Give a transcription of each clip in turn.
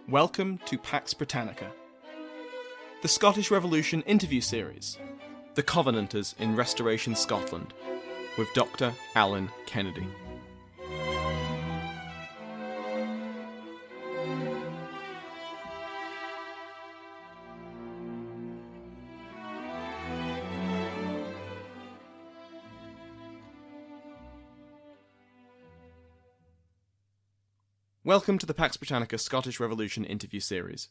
Welcome to Pax Britannica, the Scottish Revolution interview series, The Covenanters in Restoration Scotland, with Dr. Allan Kennedy. Welcome to the Pax Britannica Scottish Revolution interview series.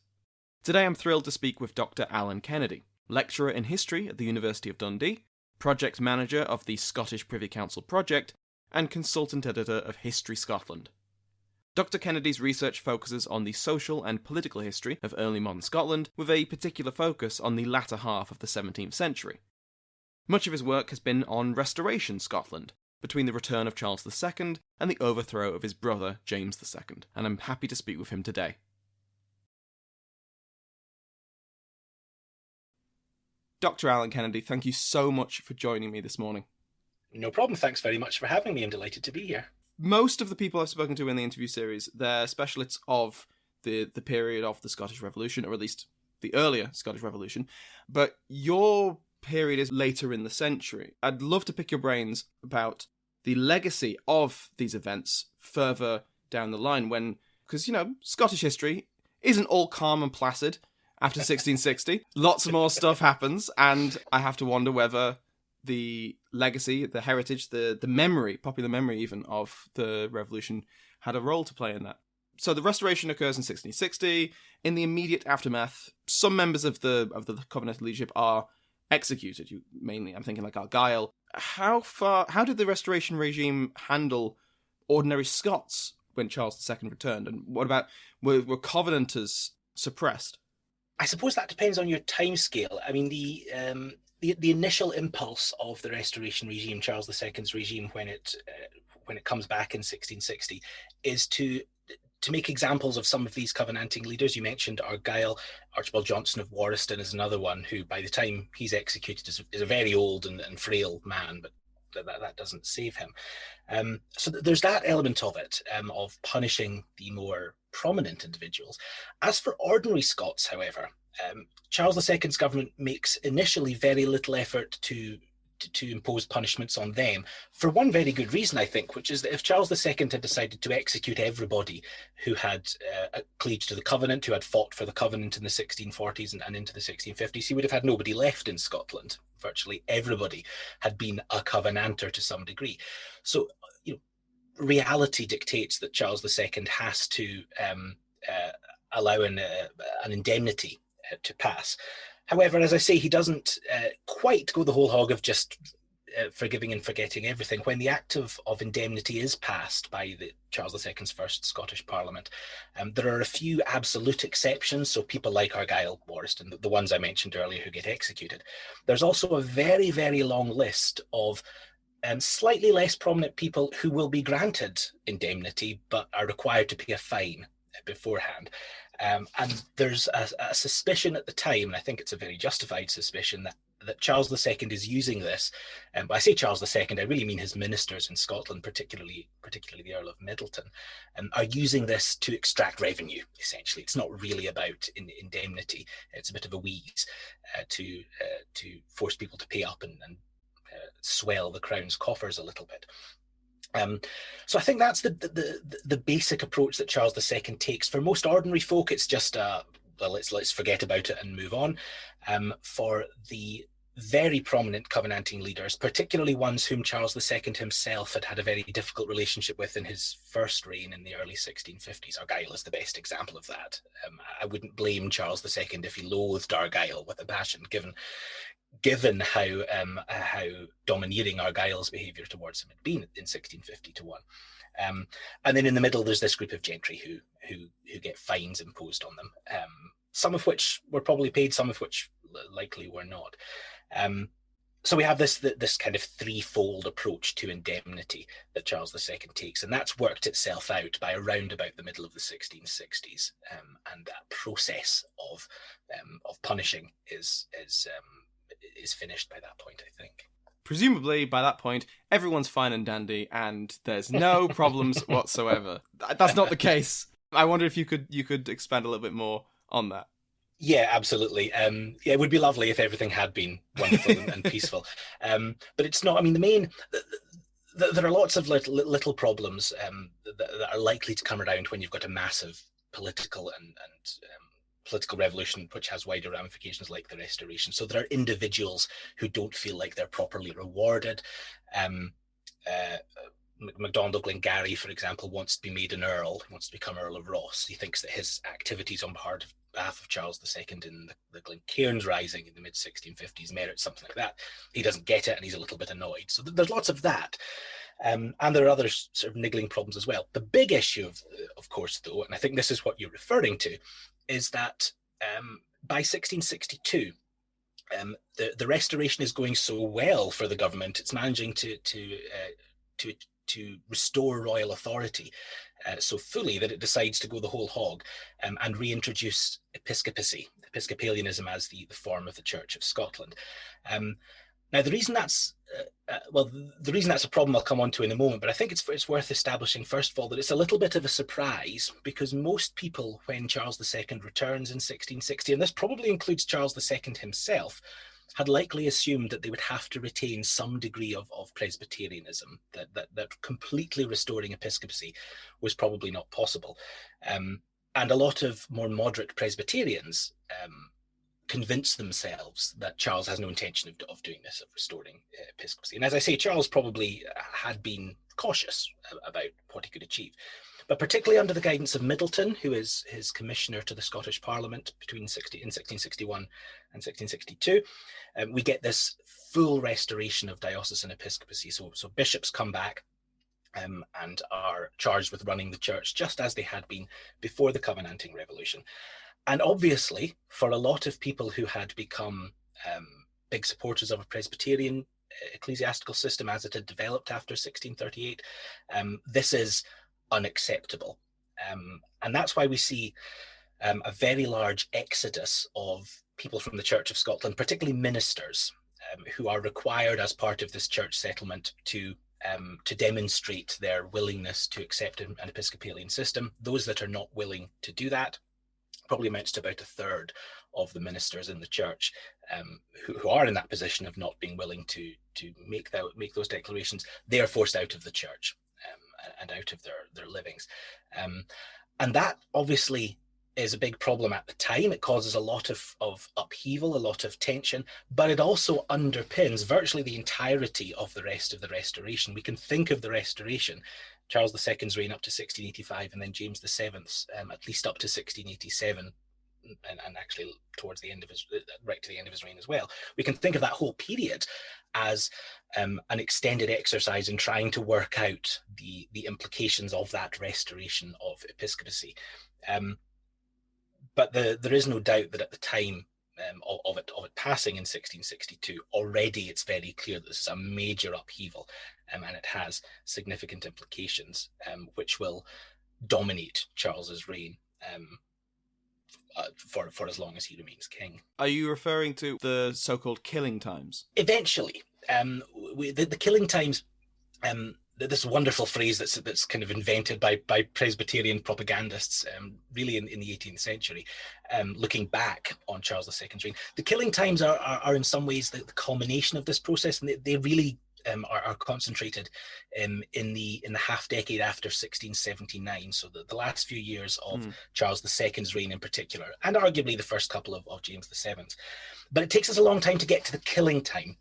Today I'm thrilled to speak with Dr. Allan Kennedy, lecturer in history at the University of Dundee, project manager of the Scottish Privy Council project, and consultant editor of History Scotland. Dr. Kennedy's research focuses on the social and political history of early modern Scotland, with a particular focus on the latter half of the 17th century. Much of his work has been on Restoration Scotland, between the return of Charles II and the overthrow of his brother James II, and I'm happy to speak with him today. Dr. Allan Kennedy, thank you so much for joining me this morning. No problem. Thanks very much for having me. I'm delighted to be here. Most of the people I've spoken to in the interview series, they're specialists of the period of the Scottish Revolution, or at least the earlier Scottish Revolution, but your period is later in the century. I'd love to pick your brains about the legacy of these events further down the line because, Scottish history isn't all calm and placid after 1660. Lots more stuff happens, and I have to wonder whether the legacy, the heritage, the memory, popular memory even, of the revolution had a role to play in that. So the Restoration occurs in 1660. In the immediate aftermath, some members of the Covenanter leadership are executed. Mainly, I'm thinking like Argyll. How did the Restoration regime handle ordinary Scots when Charles II returned? And what about, were Covenanters suppressed? I suppose that depends on your timescale. I mean, the initial impulse of the Restoration regime, Charles II's regime, when it comes back in 1660, is to make examples of some of these Covenanting leaders. You mentioned Argyll. Archibald Johnson of Warriston is another one who, by the time he's executed, is a very old and frail man, but that doesn't save him. So there's that element of it, of punishing the more prominent individuals. As for ordinary Scots, however, Charles II's government makes initially very little effort to impose punishments on them, for one very good reason, I think, which is that if Charles II had decided to execute everybody who had cleaved to the Covenant, who had fought for the Covenant in the 1640s and into the 1650s, he would have had nobody left in Scotland. Virtually everybody had been a Covenanter to some degree. So, reality dictates that Charles II has to allow an indemnity to pass. However, as I say, he doesn't quite go the whole hog of just forgiving and forgetting everything. When the Act of Indemnity is passed by Charles II's first Scottish Parliament, there are a few absolute exceptions, so people like Argyll, Warriston, the ones I mentioned earlier who get executed. There's also a very, very long list of slightly less prominent people who will be granted indemnity but are required to pay a fine beforehand. And there's a suspicion at the time, and I think it's a very justified suspicion, that Charles II is using this. But I say Charles II, I really mean his ministers in Scotland, particularly the Earl of Middleton, are using this to extract revenue, essentially. It's not really about indemnity. It's a bit of a wheeze to force people to pay up and swell the Crown's coffers a little bit. So I think that's the basic approach that Charles II takes. For most ordinary folk, it's just let's forget about it and move on. For the very prominent Covenanting leaders, particularly ones whom Charles II himself had a very difficult relationship with in his first reign in the early 1650s, Argyll is the best example of that. I wouldn't blame Charles II if he loathed Argyll with a passion, given how domineering Argyll's behaviour towards him had been in 1651. And then in the middle, there's this group of gentry who get fines imposed on them, some of which were probably paid, some of which likely were not. So we have this kind of threefold approach to indemnity that Charles II takes, and that's worked itself out by around about the middle of the 1660s. And that process of punishing is finished by that point, I think. Presumably, by that point, everyone's fine and dandy, and there's no problems whatsoever. That's not the case. I wonder if you could expand a little bit more on that. Yeah, absolutely. Yeah, it would be lovely if everything had been wonderful and peaceful, but it's not. I mean, there are lots of little problems that are likely to come around when you've got a massive political and political revolution which has wider ramifications like the Restoration. So there are individuals who don't feel like they're properly rewarded. Um, MacDonald Glengarry, for example, wants to be made an earl. He wants to become Earl of Ross. He thinks that his activities on behalf of Charles II in the Glencairns Rising in the mid-1650s merit something like that. He doesn't get it, and he's a little bit annoyed. So there's lots of that. And there are other sort of niggling problems as well. The big issue, of course, though, and I think this is what you're referring to, is that by 1662, the Restoration is going so well for the government. It's managing to restore royal authority so fully that it decides to go the whole hog and reintroduce episcopacy, Episcopalianism as the form of the Church of Scotland. Now, the reason that's the reason that's a problem I'll come on to in a moment, but I think it's worth establishing, first of all, that it's a little bit of a surprise because most people, when Charles II returns in 1660, and this probably includes Charles II himself, had likely assumed that they would have to retain some degree of Presbyterianism, that completely restoring episcopacy was probably not possible. And a lot of more moderate Presbyterians convince themselves that Charles has no intention of doing this, of restoring episcopacy. And as I say, Charles probably had been cautious about what he could achieve. But particularly under the guidance of Middleton, who is his commissioner to the Scottish Parliament in 1661 and 1662, we get this full restoration of diocesan episcopacy. So bishops come back and are charged with running the church just as they had been before the Covenanting Revolution. And obviously, for a lot of people who had become big supporters of a Presbyterian ecclesiastical system as it had developed after 1638, this is unacceptable. And that's why we see a very large exodus of people from the Church of Scotland, particularly ministers, who are required as part of this church settlement to demonstrate their willingness to accept an Episcopalian system. Those that are not willing to do that probably amounts to about a third of the ministers in the church who are in that position of not being willing to make those declarations. They are forced out of the church and out of their livings. And that obviously is a big problem at the time. It causes a lot of upheaval, a lot of tension, but it also underpins virtually the entirety of the rest of the Restoration. We can think of the Restoration, Charles II's reign up to 1685, and then James VII's at least up to 1687, and actually towards the end of right to the end of his reign as well. We can think of that whole period as an extended exercise in trying to work out the implications of that restoration of episcopacy. But there is no doubt that at the time of it passing in 1662, already it's very clear that this is a major upheaval, and it has significant implications, which will dominate Charles's reign for as long as he remains king. Are you referring to the so-called killing times? Eventually, the killing times. This wonderful phrase that's kind of invented by Presbyterian propagandists, really in the 18th century, looking back on Charles II's reign. The killing times are in some ways the culmination of this process, and they really are concentrated in the half decade after 1679. So the last few years of Charles II's reign in particular, and arguably the first couple of James VII's. But it takes us a long time to get to the killing time.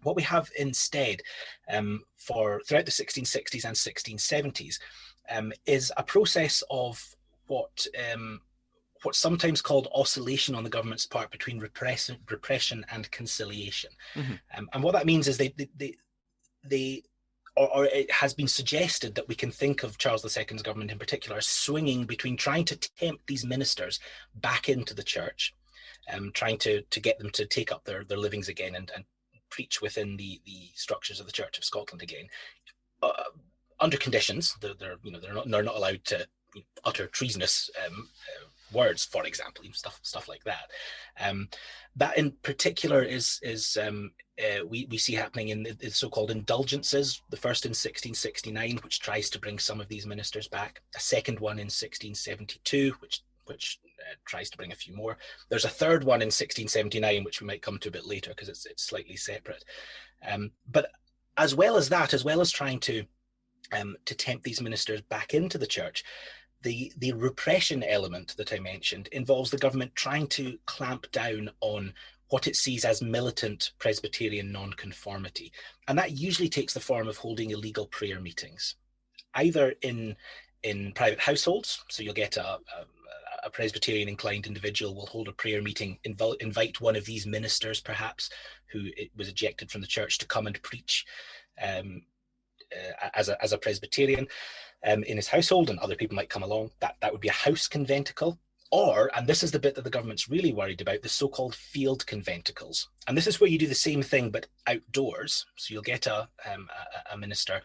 What we have instead throughout the 1660s and 1670s is a process of what's sometimes called oscillation on the government's part between repression and conciliation. And what that means is or it has been suggested that we can think of Charles II's government in particular as swinging between trying to tempt these ministers back into the church, trying to get them to take up their livings again and preach within the structures of the Church of Scotland again, under conditions. They're not allowed to utter treasonous words, for example, stuff like that. That in particular is we see happening in the so-called indulgences. The first in 1669, which tries to bring some of these ministers back. A second one in 1672, which tries to bring a few more. There's a third one in 1679, which we might come to a bit later because it's slightly separate. But as well as that, as well as trying to tempt these ministers back into the church, the repression element that I mentioned involves the government trying to clamp down on what it sees as militant Presbyterian nonconformity. And that usually takes the form of holding illegal prayer meetings, either in private households. So you'll get a Presbyterian inclined individual will hold a prayer meeting, invite one of these ministers, perhaps, who was ejected from the church, to come and preach as a Presbyterian in his household, and other people might come along. That would be a house conventicle. Or, and this is the bit that the government's really worried about, the so-called field conventicles. And this is where you do the same thing, but outdoors. So you'll get a minister,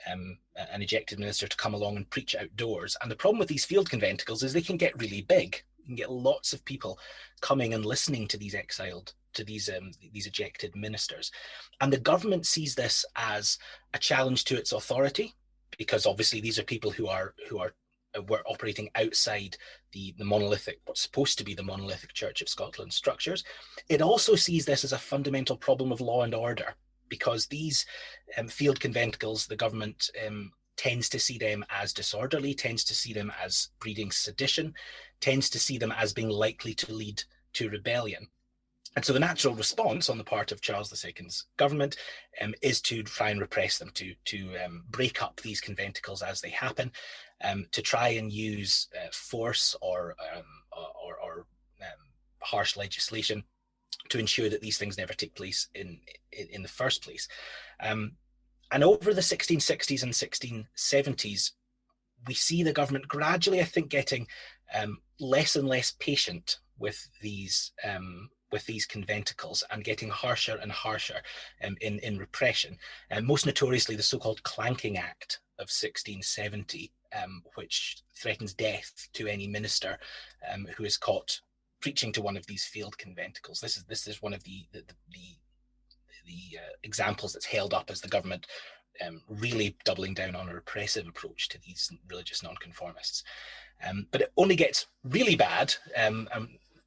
an ejected minister, to come along and preach outdoors. And the problem with these field conventicles is they can get really big. You can get lots of people coming and listening to these exiled, to these ejected ministers. And the government sees this as a challenge to its authority, because obviously these are people who were operating outside the monolithic, what's supposed to be the monolithic Church of Scotland structures. It also sees this as a fundamental problem of law and order, because these field conventicles, the government tends to see them as disorderly, tends to see them as breeding sedition, tends to see them as being likely to lead to rebellion. And so the natural response on the part of Charles II's government is to try and repress them, to break up these conventicles as they happen, to try and use force or harsh legislation to ensure that these things never take place in the first place. And over the 1660s and 1670s, we see the government gradually, I think, getting less and less patient with these conventicles, and getting harsher and harsher in repression. And most notoriously, the so-called Clanking Act of 1670, which threatens death to any minister who is caught preaching to one of these field conventicles. This is one of the examples that's held up as the government really doubling down on a repressive approach to these religious nonconformists. But it only gets really bad,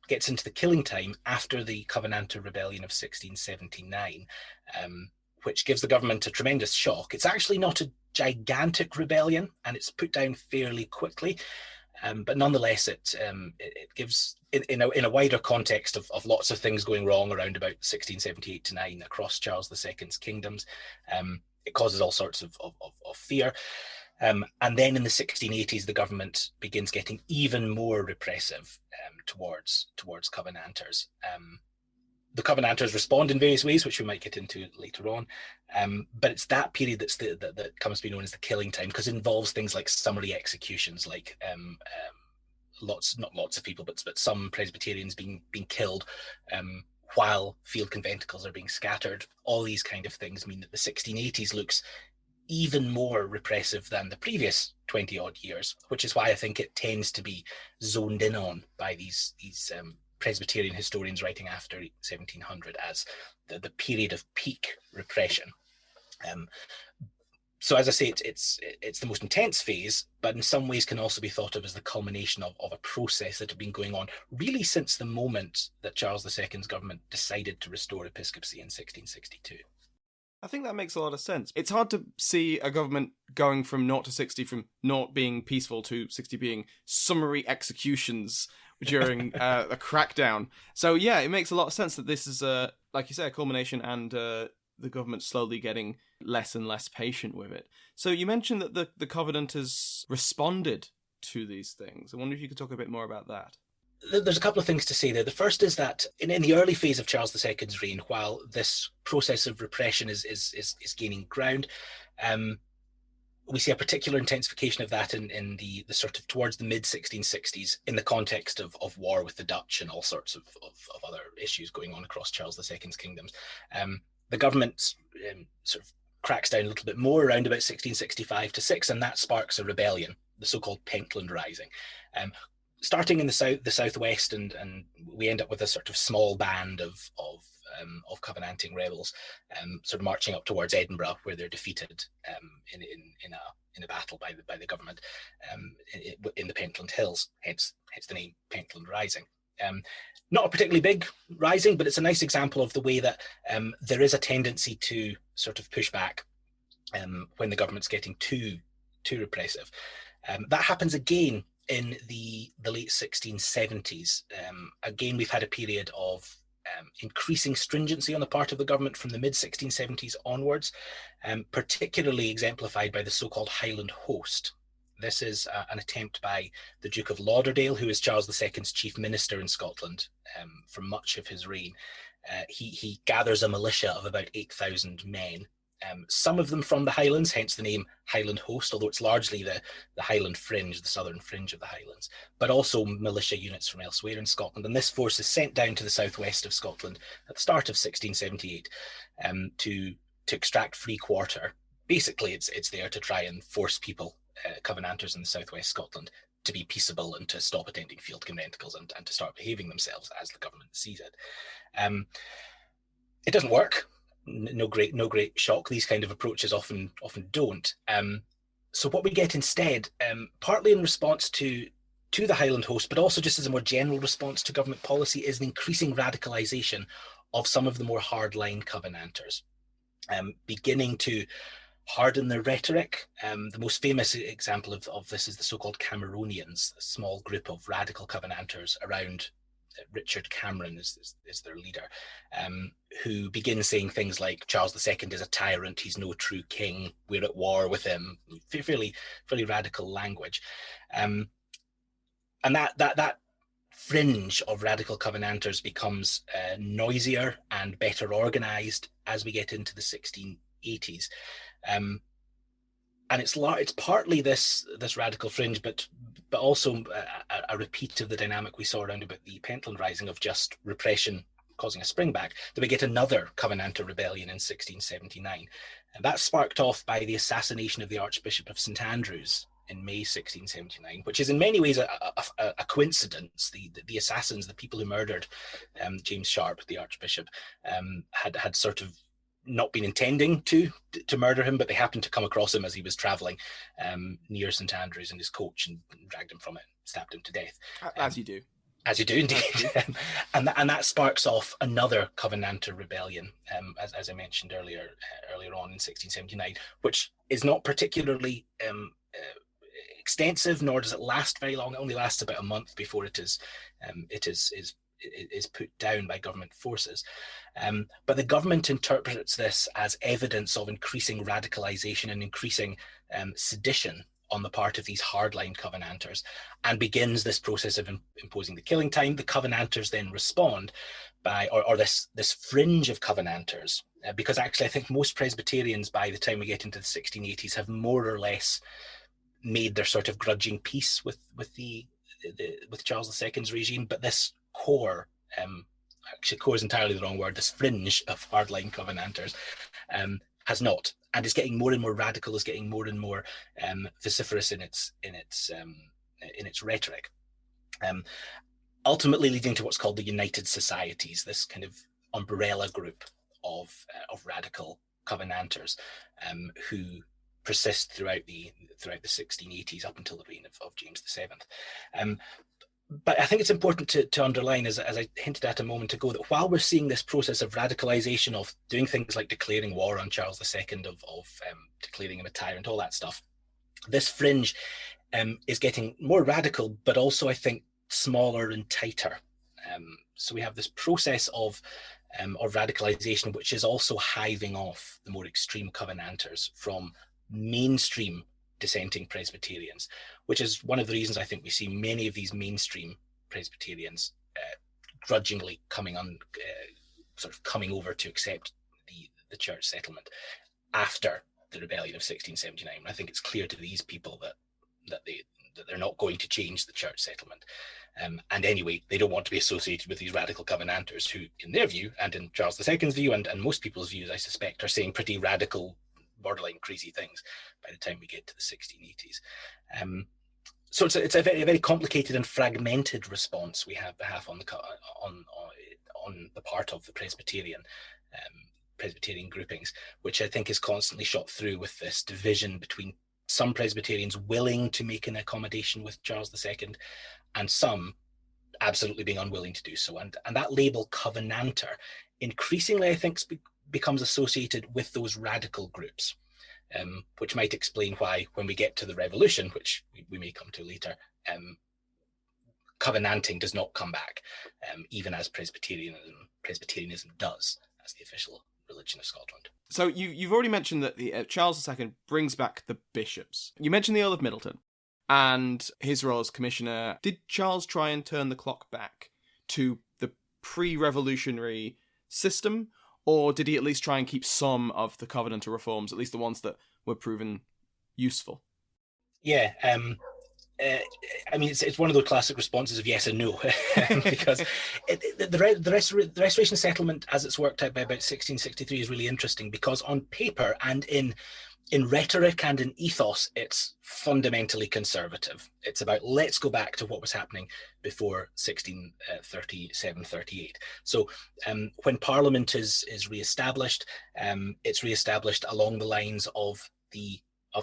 gets into the killing time after the Covenanter Rebellion of 1679, which gives the government a tremendous shock. It's actually not a gigantic rebellion, and it's put down fairly quickly. But nonetheless, it gives, in a wider context of lots of things going wrong around about 1678 to 9 across Charles II's kingdoms, it causes all sorts of fear. And then in the 1680s, the government begins getting even more repressive towards Covenanters. The Covenanters respond in various ways, which we might get into later on. But it's that period that comes to be known as the killing time, because it involves things like summary executions, like not lots of people, but some Presbyterians being killed while field conventicles are being scattered. All these kind of things mean that the 1680s looks even more repressive than the previous 20 odd years, which is why I think it tends to be zoned in on by these Presbyterian historians writing after 1700 as the period of peak repression. So as I say, it's the most intense phase, but in some ways can also be thought of as the culmination of a process that had been going on really since the moment that Charles II's government decided to restore episcopacy in 1662. I think that makes a lot of sense. It's hard to see a government going from 0 to 60, from 0 being peaceful to 60 being summary executions during a crackdown. So yeah, it makes a lot of sense that this is, like you say, a culmination, and the government slowly getting less and less patient with it. So you mentioned that the Covenanters responded to these things. I wonder if you could talk a bit more about that. There's a couple of things to say there. The first is that in the early phase of Charles II's reign, while this process of repression is gaining ground, we see a particular intensification of that in the sort of towards the mid-1660s in the context of war with the Dutch and all sorts of other issues going on across Charles II's kingdoms. The government sort of cracks down a little bit more around about 1665 to 6, and that sparks a rebellion, the so-called Pentland Rising. starting in the southwest, and we end up with a sort of small band of Covenanting rebels, sort of marching up towards Edinburgh, where they're defeated in a battle by the government in the Pentland Hills. Hence the name Pentland Rising. Not a particularly big rising, but it's a nice example of the way that there is a tendency to sort of push back when the government's getting too repressive. That happens again in the late 1670s. Again, we've had a period of increasing stringency on the part of the government from the mid-1670s onwards, particularly exemplified by the so-called Highland Host. This is an attempt by the Duke of Lauderdale, who is Charles II's chief minister in Scotland for much of his reign. He gathers a militia of about 8,000 men, some of them from the Highlands, hence the name Highland Host, although it's largely the Highland fringe, the southern fringe of the Highlands, but also militia units from elsewhere in Scotland. And this force is sent down to the southwest of Scotland at the start of 1678 to extract free quarter. Basically, it's there to try and force people, Covenanters in the southwest Scotland, to be peaceable and to stop attending field conventicles and to start behaving themselves as the government sees it. It doesn't work. No great shock. These kind of approaches often don't. So what we get instead, partly in response to the Highland Host, but also just as a more general response to government policy, is an increasing radicalization of some of the more hardline Covenanters, beginning to harden their rhetoric. The most famous example of this is the so-called Cameronians, a small group of radical Covenanters around Richard Cameron is their leader, who begins saying things like Charles II is a tyrant, he's no true king, we're at war with him, fairly radical language. And that fringe of radical Covenanters becomes noisier and better organized as we get into the 1680s. And it's partly this radical fringe, but also a repeat of the dynamic we saw around about the Pentland Rising of just repression causing a springback, that we get another Covenanter rebellion in 1679. And that's sparked off by the assassination of the Archbishop of St Andrews in May 1679, which is in many ways a coincidence. The assassins, the people who murdered James Sharp, the Archbishop, had sort of not been intending to murder him, but they happened to come across him as he was traveling near St Andrews in his coach and dragged him from it, stabbed him to death. As you do. As you do, indeed. And that sparks off another Covenanter rebellion, as I mentioned earlier on in 1679, which is not particularly extensive, nor does it last very long. It only lasts about a month before it is put down by government forces. But the government interprets this as evidence of increasing radicalization and increasing sedition on the part of these hardline Covenanters, and begins this process of imposing the killing time. The Covenanters then respond by, or this fringe of Covenanters, because actually I think most Presbyterians by the time we get into the 1680s have more or less made their sort of grudging peace with Charles II's regime, but this core, actually core is entirely the wrong word, this fringe of hardline Covenanters has not, and is getting more and more radical, is getting more and more vociferous in its rhetoric, ultimately leading to what's called the United Societies, this kind of umbrella group of radical Covenanters who persist throughout the 1680s up until the reign of James VII. But I think it's important to underline, as I hinted at a moment ago, that while we're seeing this process of radicalization, of doing things like declaring war on Charles II, of declaring him a tyrant, all that stuff, this fringe is getting more radical, but also, I think, smaller and tighter. So we have this process of radicalization, which is also hiving off the more extreme Covenanters from mainstream dissenting Presbyterians, which is one of the reasons I think we see many of these mainstream Presbyterians grudgingly coming over to accept the church settlement after the rebellion of 1679. I think it's clear to these people that they're not going to change the church settlement. And anyway, they don't want to be associated with these radical Covenanters who, in their view, and in Charles II's view, and most people's views, I suspect, are saying pretty radical, borderline crazy things by the time we get to the 1680s. So it's a very complicated and fragmented response we have on the part of the Presbyterian groupings, which I think is constantly shot through with this division between some Presbyterians willing to make an accommodation with Charles II and some absolutely being unwilling to do so. And that label Covenanter increasingly, I think, becomes associated with those radical groups. Which might explain why, when we get to the revolution, which we may come to later, covenanting does not come back, even as Presbyterianism does as the official religion of Scotland. So you've already mentioned that the Charles II brings back the bishops. You mentioned the Earl of Middleton and his role as commissioner. Did Charles try and turn the clock back to the pre-revolutionary system? Or did he at least try and keep some of the Covenanter reforms, at least the ones that were proven useful? Yeah, I mean, it's one of those classic responses of yes and no, because the Restoration Settlement, as it's worked out by about 1663, is really interesting because on paper and in rhetoric and in ethos, it's fundamentally conservative. It's about, let's go back to what was happening before 1637-38. So when Parliament is re-established, it's re-established along the lines of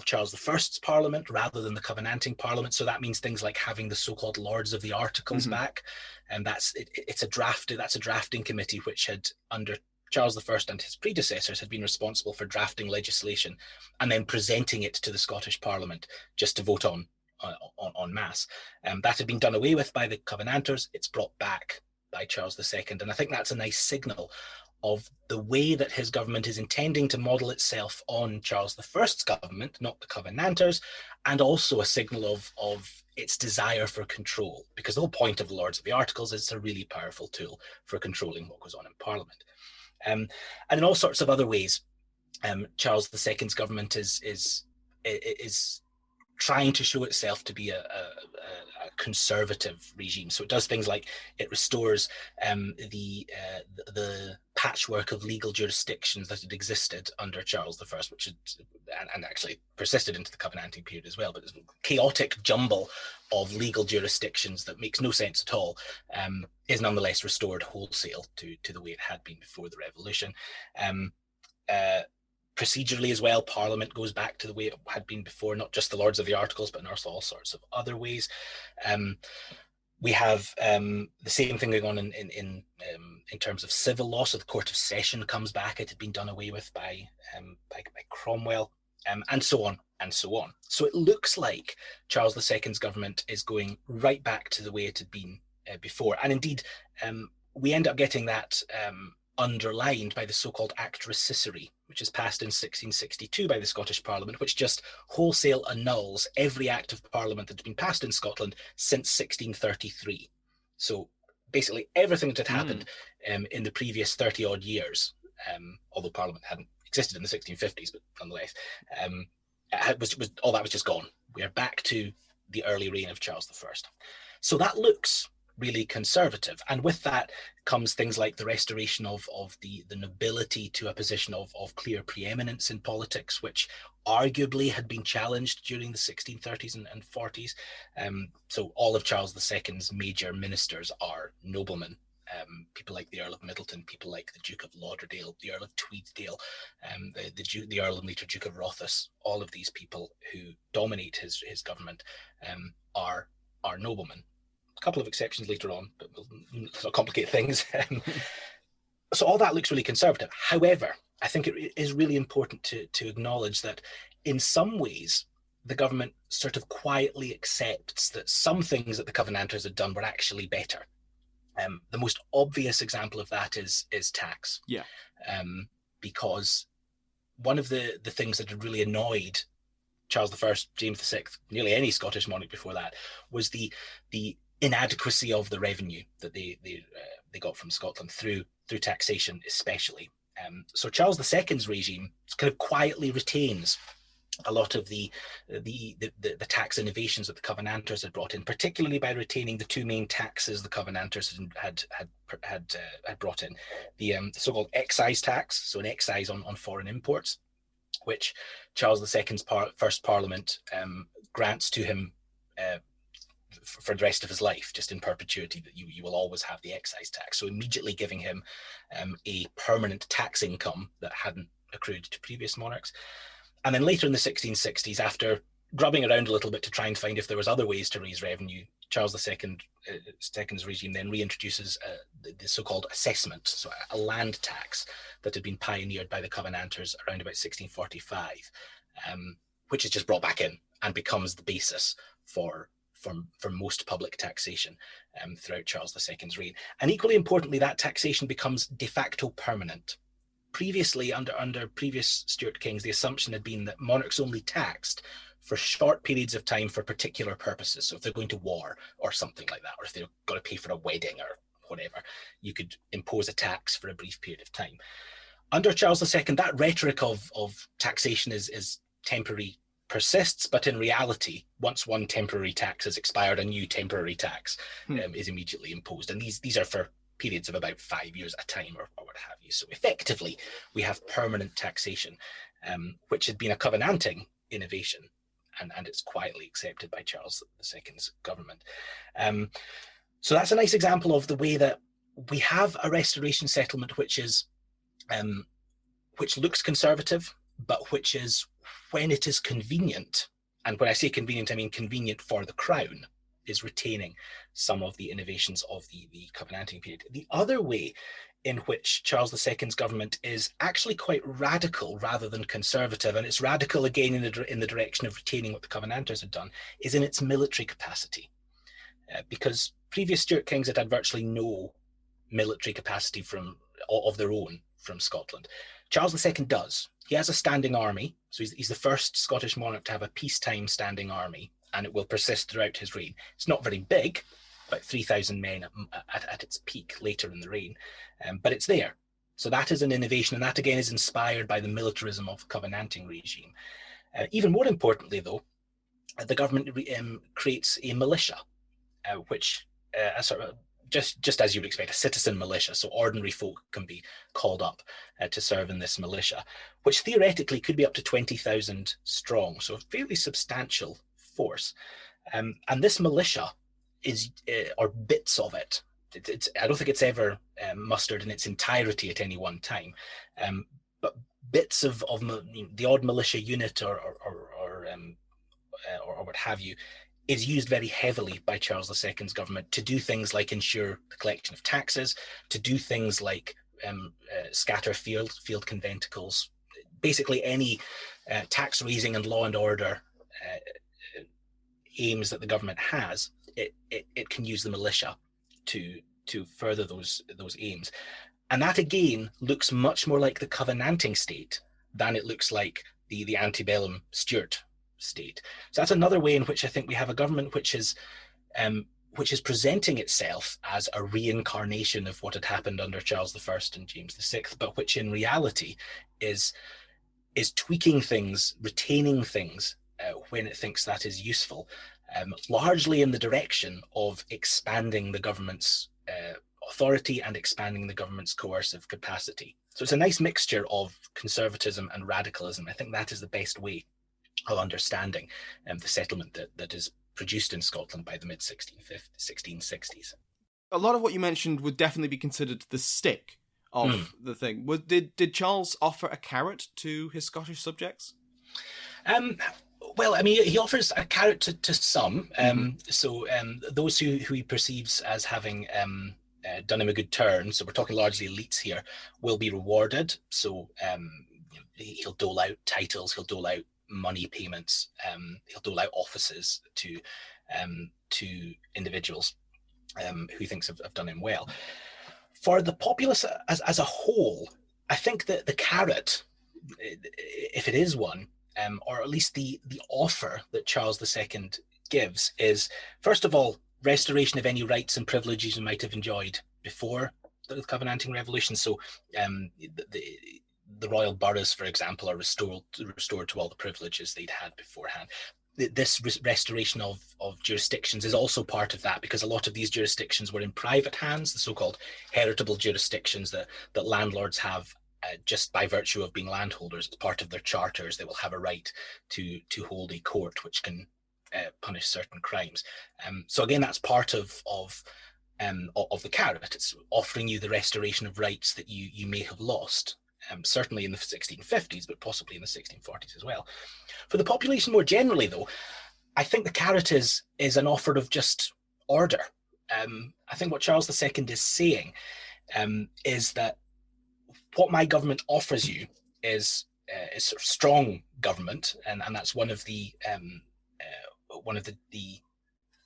Charles I's Parliament rather than the Covenanting Parliament. So that means things like having the so-called Lords of the Articles back, and that's a drafting committee which had, under Charles I and his predecessors, had been responsible for drafting legislation and then presenting it to the Scottish Parliament just to vote on mass. That had been done away with by the Covenanters. It's brought back by Charles II. And I think that's a nice signal of the way that his government is intending to model itself on Charles I's government, not the Covenanters, and also a signal of its desire for control, because the whole point of the Lords of the Articles is it's a really powerful tool for controlling what goes on in Parliament. And in all sorts of other ways, Charles II's government is trying to show itself to be a conservative regime. So it does things like it restores the patchwork of legal jurisdictions that had existed under Charles I, which had, and actually persisted into the Covenanting period as well, but it's a chaotic jumble of legal jurisdictions that makes no sense at all, is nonetheless restored wholesale to the way it had been before the revolution. Procedurally as well, Parliament goes back to the way it had been before, not just the Lords of the Articles, but in also all sorts of other ways. We have the same thing going on in terms of civil law. So the Court of Session comes back; it had been done away with by Cromwell, and so on and so on. So it looks like Charles II's government is going right back to the way it had been before, and indeed, we end up getting that underlined by the so-called Act Recissory, which is passed in 1662 by the Scottish Parliament, which just wholesale annuls every act of Parliament that's been passed in Scotland since 1633. So basically everything that had happened in the previous 30-odd years, although Parliament hadn't existed in the 1650s, but nonetheless, all that was just gone. We are back to the early reign of Charles I. So that looks really conservative, and with that comes things like the restoration of the nobility to a position of clear preeminence in politics, which arguably had been challenged during the 1630s and 40s. So all of Charles II's major ministers are noblemen, people like the Earl of Middleton, people like the Duke of Lauderdale, the Earl of Tweeddale, the Earl and later Duke of Rothes. All of these people who dominate his government are noblemen. A couple of exceptions later on, but we'll sort of complicate things. So all that looks really conservative. However, I think it is really important to acknowledge that in some ways, the government sort of quietly accepts that some things that the Covenanters had done were actually better. The most obvious example of that is tax. Yeah. Because one of the things that had really annoyed Charles I, James VI, nearly any Scottish monarch before that, was the inadequacy of the revenue that they got from Scotland through taxation, especially. So Charles II's regime kind of quietly retains a lot of the tax innovations that the Covenanters had brought in, particularly by retaining the two main taxes the Covenanters had brought in: the so-called excise tax, so an excise on foreign imports, which Charles II's first Parliament grants to him for the rest of his life, just in perpetuity, that you will always have the excise tax. So immediately giving him a permanent tax income that hadn't accrued to previous monarchs. And then later in the 1660s, after grubbing around a little bit to try and find if there was other ways to raise revenue, Charles II's regime then reintroduces the so-called assessment, so a land tax that had been pioneered by the Covenanters around about 1645, which is just brought back in and becomes the basis for most public taxation throughout Charles II's reign. And equally importantly, that taxation becomes de facto permanent. Previously, under previous Stuart kings, the assumption had been that monarchs only taxed for short periods of time for particular purposes. So if they're going to war or something like that, or if they've got to pay for a wedding or whatever, you could impose a tax for a brief period of time. Under Charles II, that rhetoric of taxation is temporary persists, but in reality, once one temporary tax has expired, a new temporary tax is immediately imposed. And these are for periods of about 5 years at a time, or what have you. So effectively, we have permanent taxation, which had been a Covenanting innovation, and it's quietly accepted by Charles II's government. So that's a nice example of the way that we have a restoration settlement which looks conservative, but which is, when it is convenient, and when I say convenient, I mean convenient for the crown, is retaining some of the innovations of the Covenanting period. The other way in which Charles II's government is actually quite radical rather than conservative, and it's radical again in the direction of retaining what the Covenanters had done, is in its military capacity. Because previous Stuart kings had virtually no military capacity of their own from Scotland. Charles II does. He has a standing army, so he's the first Scottish monarch to have a peacetime standing army, and it will persist throughout his reign. It's not very big, about 3,000 men at its peak later in the reign, but it's there. So that is an innovation, and that again is inspired by the militarism of the Covenanting regime. Even more importantly, though, the government creates a militia, which just as you would expect, a citizen militia, so ordinary folk can be called up to serve in this militia, which theoretically could be up to 20,000 strong, so a fairly substantial force. And this militia or bits of it, I don't think it's ever mustered in its entirety at any one time, but bits of the odd militia unit or what have you, is used very heavily by Charles II's government to do things like ensure the collection of taxes, to do things like scatter field conventicles, basically any tax raising and law and order aims that the government has. It can use the militia to further those aims. And that again looks much more like the Covenanting state than it looks like the antebellum Stuart state. So that's another way in which I think we have a government which is presenting itself as a reincarnation of what had happened under Charles I and James VI, but which in reality is tweaking things, retaining things when it thinks that is useful, largely in the direction of expanding the government's authority and expanding the government's coercive capacity. So it's a nice mixture of conservatism and radicalism. I think that is the best way of understanding the settlement that is produced in Scotland by the mid-1660s. A lot of what you mentioned would definitely be considered the stick of the thing. Did Charles offer a carrot to his Scottish subjects? Well, I mean, he offers a carrot to some. So those who he perceives as having done him a good turn, so we're talking largely elites here, will be rewarded. So he'll dole out titles, he'll dole out money payments, he'll dole out offices to individuals who he thinks have done him well. For the populace as a whole, I think that the carrot, if it is one, or at least the offer that Charles II gives, is, first of all, restoration of any rights and privileges you might have enjoyed before the Covenanting Revolution. So the royal boroughs, for example, are restored to all the privileges they'd had beforehand. This restoration of jurisdictions is also part of that, because a lot of these jurisdictions were in private hands, the so-called heritable jurisdictions that landlords have just by virtue of being landholders. As part of their charters, they will have a right to hold a court which can punish certain crimes. So again, that's part of the carrot. It's offering you the restoration of rights that you may have lost, certainly in the 1650s, but possibly in the 1640s as well. For the population more generally, though, I think the carrot is an offer of just order. I think what Charles II is saying is that what my government offers you is sort of strong government, and that's one of the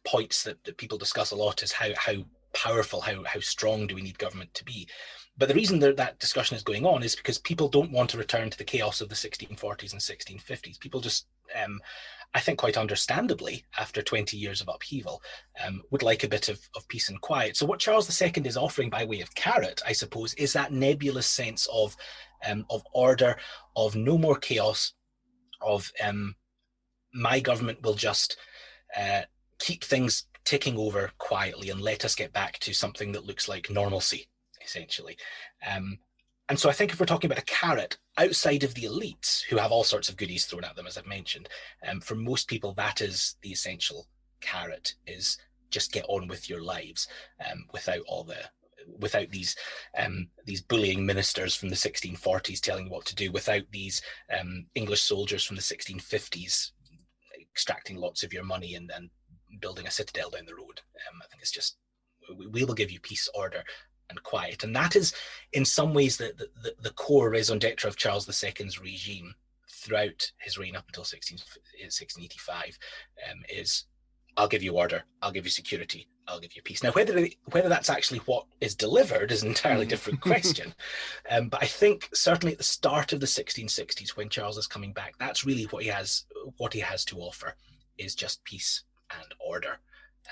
points that people discuss a lot, is how powerful, how strong do we need government to be. But the reason that discussion is going on is because people don't want to return to the chaos of the 1640s and 1650s. People just, I think quite understandably, after 20 years of upheaval, would like a bit of peace and quiet. So what Charles II is offering by way of carrot, I suppose, is that nebulous sense of order, of no more chaos, of my government will just keep things ticking over quietly and let us get back to something that looks like normalcy, essentially. And so I think if we're talking about a carrot, outside of the elites, who have all sorts of goodies thrown at them, as I've mentioned, for most people, that is the essential carrot, is just get on with your lives, without these bullying ministers from the 1640s telling you what to do, without these English soldiers from the 1650s extracting lots of your money and building a citadel down the road. I think it's just, we will give you peace, order, and quiet. And that is, in some ways, the core raison d'etre of Charles II's regime throughout his reign up until 1685, is, I'll give you order, I'll give you security, I'll give you peace. Now, whether that's actually what is delivered is an entirely different question. But I think certainly at the start of the 1660s, when Charles is coming back, that's really what he has to offer, is just peace and order,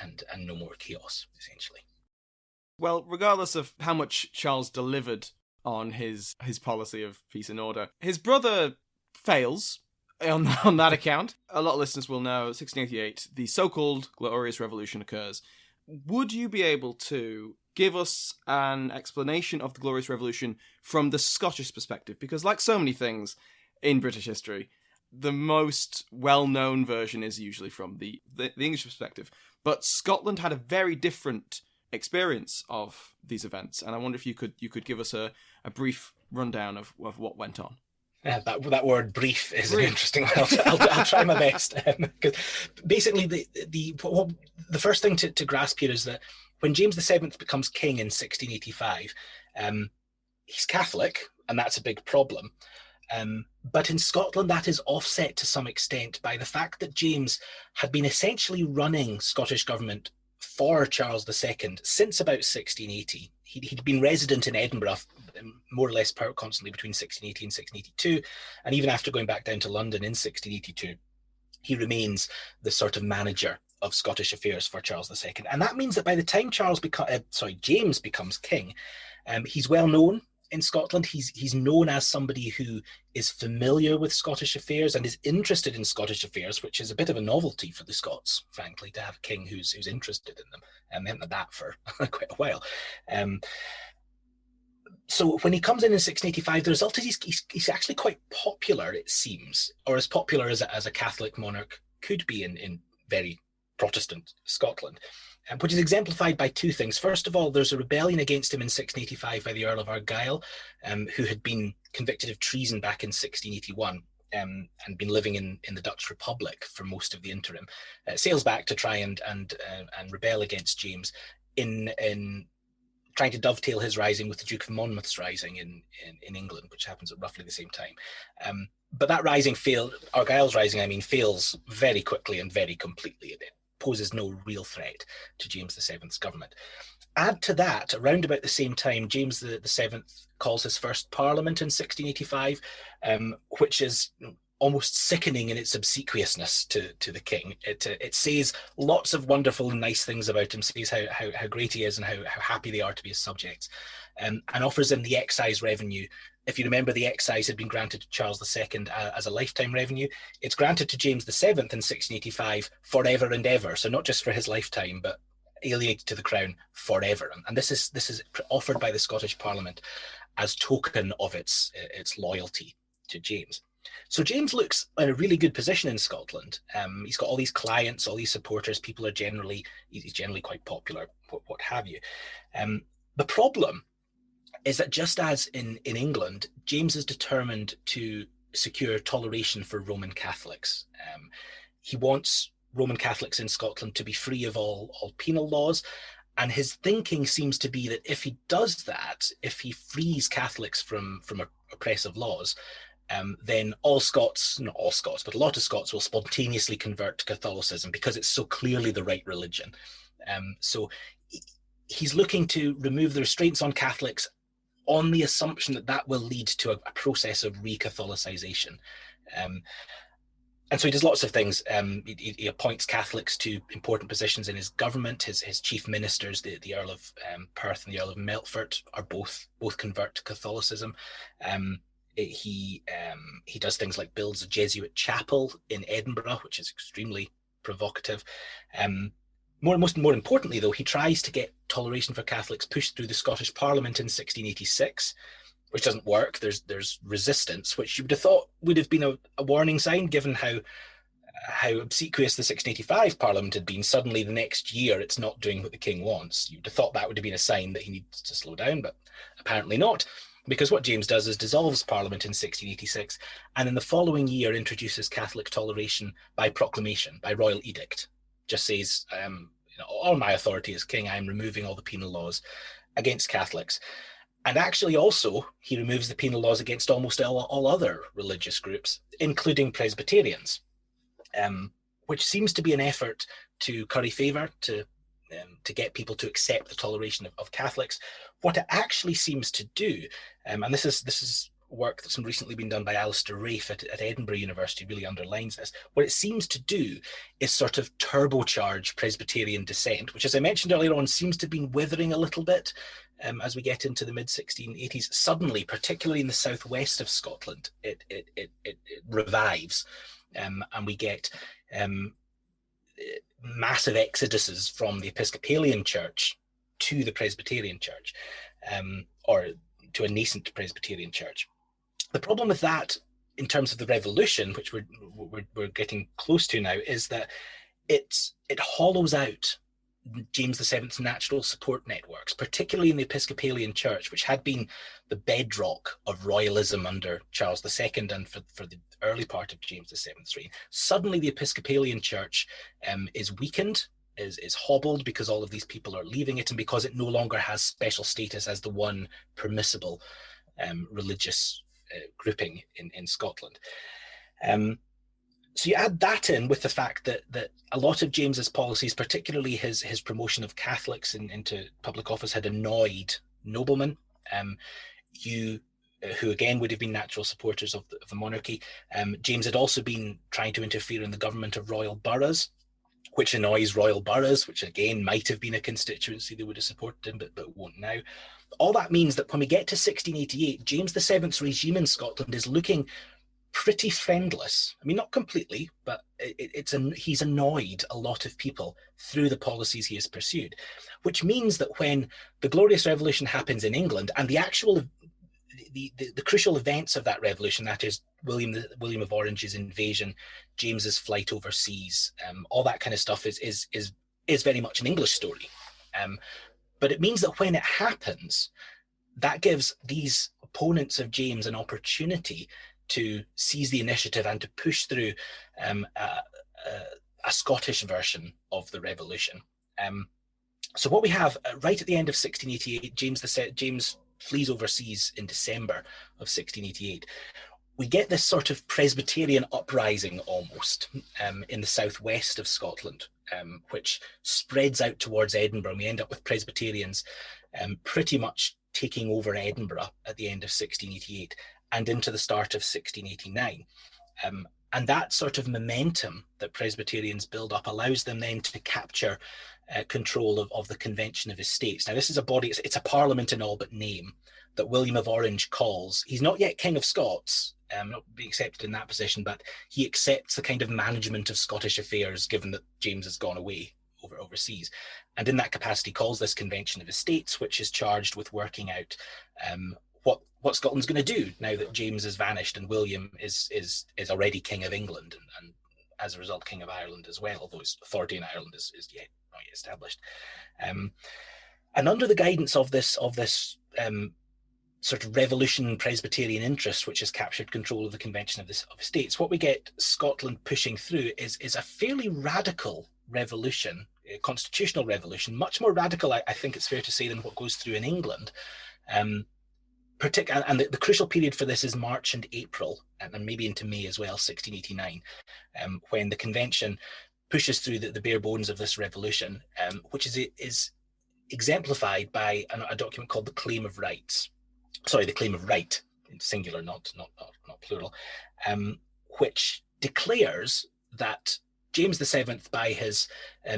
and no more chaos, essentially. Well, regardless of how much Charles delivered on his policy of peace and order, his brother fails on that account. A lot of listeners will know 1688, the so-called Glorious Revolution occurs. Would you be able to give us an explanation of the Glorious Revolution from the Scottish perspective? Because like so many things in British history, the most well-known version is usually from the English perspective. But Scotland had a very different experience of these events, and I wonder if you could give us a brief rundown of what went on. Yeah, that word "brief" is an interesting one. I'll try my best. Because basically, the first thing to grasp here is that when James VII becomes king in 1685, he's Catholic, and that's a big problem. But in Scotland, that is offset to some extent by the fact that James had been essentially running Scottish government for Charles II since about 1680. He'd been resident in Edinburgh more or less constantly between 1680 and 1682, and even after going back down to London in 1682, he remains the sort of manager of Scottish affairs for Charles II. And that means that by the time James becomes king, he's well known in Scotland. He's known as somebody who is familiar with Scottish affairs and is interested in Scottish affairs, which is a bit of a novelty for the Scots, frankly, to have a king who's interested in them. They haven't had that for quite a while. So when he comes in 1685, the result is he's actually quite popular, it seems, or as popular as a Catholic monarch could be in very Protestant Scotland, which is exemplified by two things. First of all, there's a rebellion against him in 1685 by the Earl of Argyll, who had been convicted of treason back in 1681 and been living in the Dutch Republic for most of the interim. Sails back to try and rebel against James in trying to dovetail his rising with the Duke of Monmouth's rising in England, which happens at roughly the same time. But that rising Argyll's rising, fails very quickly and very completely. It poses no real threat to James VII's government. Add to that, around about the same time, James VII calls his first parliament in 1685, which is almost sickening in its obsequiousness to the king. It says lots of wonderful and nice things about him, says how great he is and how happy they are to be his subjects, and offers him the excise revenue. If you remember, the excise had been granted to Charles II as a lifetime revenue. It's granted to James VII in 1685 forever and ever. So not just for his lifetime, but alienated to the crown forever. And this is offered by the Scottish Parliament as token of its loyalty to James. So James looks in a really good position in Scotland. He's got all these clients, all these supporters. People are he's generally quite popular, what have you. The problem is that just as in England, James is determined to secure toleration for Roman Catholics. He wants Roman Catholics in Scotland to be free of all penal laws. And his thinking seems to be that if he does that, if he frees Catholics from oppressive laws, then all Scots, not all Scots, but a lot of Scots will spontaneously convert to Catholicism because it's so clearly the right religion. So he's looking to remove the restraints on Catholics on the assumption that that will lead to a process of re-Catholicization. And so he does lots of things. He appoints Catholics to important positions in his government. His chief ministers, the Earl of Perth and the Earl of Melfort, are both convert to Catholicism. He does things like builds a Jesuit chapel in Edinburgh, which is extremely provocative. More importantly, though, he tries to get toleration for Catholics pushed through the Scottish Parliament in 1686, which doesn't work. There's resistance, which you would have thought would have been a warning sign, given how obsequious the 1685 Parliament had been. Suddenly, the next year, it's not doing what the king wants. You'd have thought that would have been a sign that he needs to slow down, but apparently not. Because what James does is dissolves Parliament in 1686, and in the following year introduces Catholic toleration by proclamation, by royal edict. Just says, on my authority as king, I am removing all the penal laws against Catholics. And actually also, he removes the penal laws against almost all other religious groups, including Presbyterians, which seems to be an effort to curry favour, to get people to accept the toleration of Catholics. What it actually seems to do, and this is work that's recently been done by Alistair Rafe at Edinburgh University, really underlines this. What it seems to do is sort of turbocharge Presbyterian dissent, which, as I mentioned earlier on, seems to have been withering a little bit as we get into the mid-1680s. Suddenly, particularly in the southwest of Scotland, it revives, and we get massive exoduses from the Episcopalian Church to the Presbyterian Church, or to a nascent Presbyterian Church. The problem with that, in terms of the revolution, which we're getting close to now, is that it hollows out James VII's natural support networks, particularly in the Episcopalian Church, which had been the bedrock of royalism under Charles II and for the early part of James VII's reign. Suddenly, the Episcopalian Church is weakened, is hobbled, because all of these people are leaving it, and because it no longer has special status as the one permissible religious grouping in Scotland. So you add that in with the fact that a lot of James's policies, particularly his promotion of Catholics into public office, had annoyed noblemen, who again would have been natural supporters of the monarchy. James had also been trying to interfere in the government of royal boroughs, which annoys royal boroughs, which again might have been a constituency that would have supported him, but won't now. All that means that when we get to 1688, James VII's regime in Scotland is looking pretty friendless. I mean, not completely, but he's annoyed a lot of people through the policies he has pursued, which means that when the Glorious Revolution happens in England, and the actual the crucial events of that revolution, that is William of Orange's invasion, James's flight overseas, all that kind of stuff is very much an English story. But it means that when it happens, that gives these opponents of James an opportunity to seize the initiative and to push through a Scottish version of the revolution. So what we have right at the end of 1688, James flees overseas in December of 1688. We get this sort of Presbyterian uprising almost in the southwest of Scotland, which spreads out towards Edinburgh. We end up with Presbyterians pretty much taking over Edinburgh at the end of 1688 and into the start of 1689. And that sort of momentum that Presbyterians build up allows them then to capture control of the Convention of Estates. Now, this is a body, it's a parliament in all but name, that William of Orange calls. He's not yet King of Scots, not being accepted in that position, but he accepts the kind of management of Scottish affairs, given that James has gone away overseas. And in that capacity calls this Convention of Estates, which is charged with working out what Scotland's going to do now that James has vanished and William is already King of England, and as a result King of Ireland as well, although his authority in Ireland is not yet established. And under the guidance of this sort of revolution Presbyterian interest, which has captured control of the Convention of States, what we get Scotland pushing through is a fairly radical revolution, a constitutional revolution, much more radical, I think it's fair to say, than what goes through in England. And the crucial period for this is March and April, and maybe into May as well, 1689, when the Convention pushes through the bare bones of this revolution, which is exemplified by a document called the Claim of Rights. Sorry, the Claim of Right, in singular, not plural, which declares that James VII, by his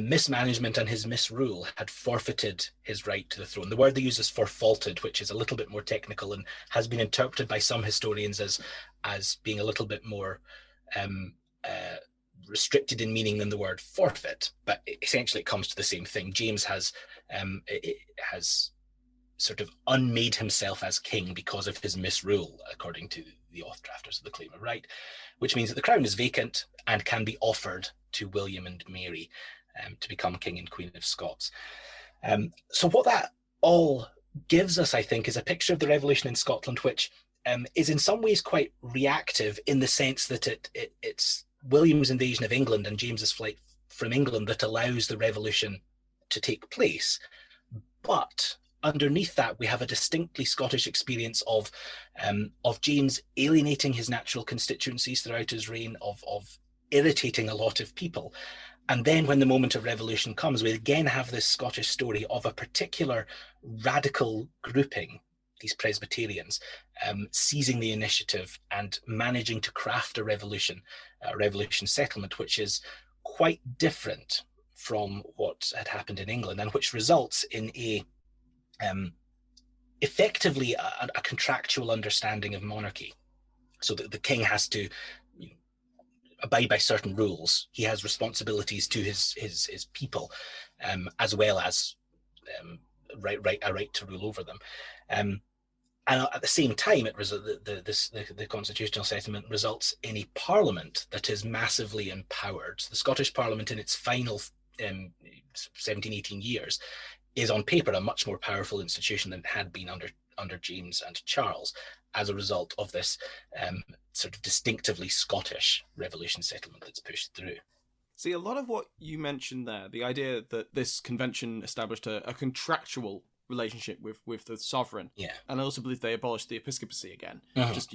mismanagement and his misrule, had forfeited his right to the throne. The word they use is forfaulted, which is a little bit more technical and has been interpreted by some historians as being a little bit more restricted in meaning than the word forfeit. But essentially, it comes to the same thing. James has sort of unmade himself as king because of his misrule, according to the author drafters of the Claim of Right, which means that the crown is vacant and can be offered to William and Mary to become King and Queen of Scots. So what that all gives us, I think, is a picture of the revolution in Scotland, which is in some ways quite reactive, in the sense that it's William's invasion of England and James's flight from England that allows the revolution to take place. But underneath that, we have a distinctly Scottish experience of James alienating his natural constituencies throughout his reign, of irritating a lot of people. And then when the moment of revolution comes, we again have this Scottish story of a particular radical grouping, these Presbyterians, seizing the initiative and managing to craft a revolution settlement, which is quite different from what had happened in England, and which results in effectively a contractual understanding of monarchy, so that the king has to abide by certain rules. He has responsibilities to his people, as well as a right to rule over them. And at the same time, the constitutional settlement results in a parliament that is massively empowered. The Scottish Parliament, in its final 17, 18 years, is on paper a much more powerful institution than it had been under James and Charles, as a result of this sort of distinctively Scottish revolution settlement that's pushed through. See, a lot of what you mentioned there, the idea that this convention established a contractual relationship with the sovereign, and I also believe they abolished the episcopacy again. Just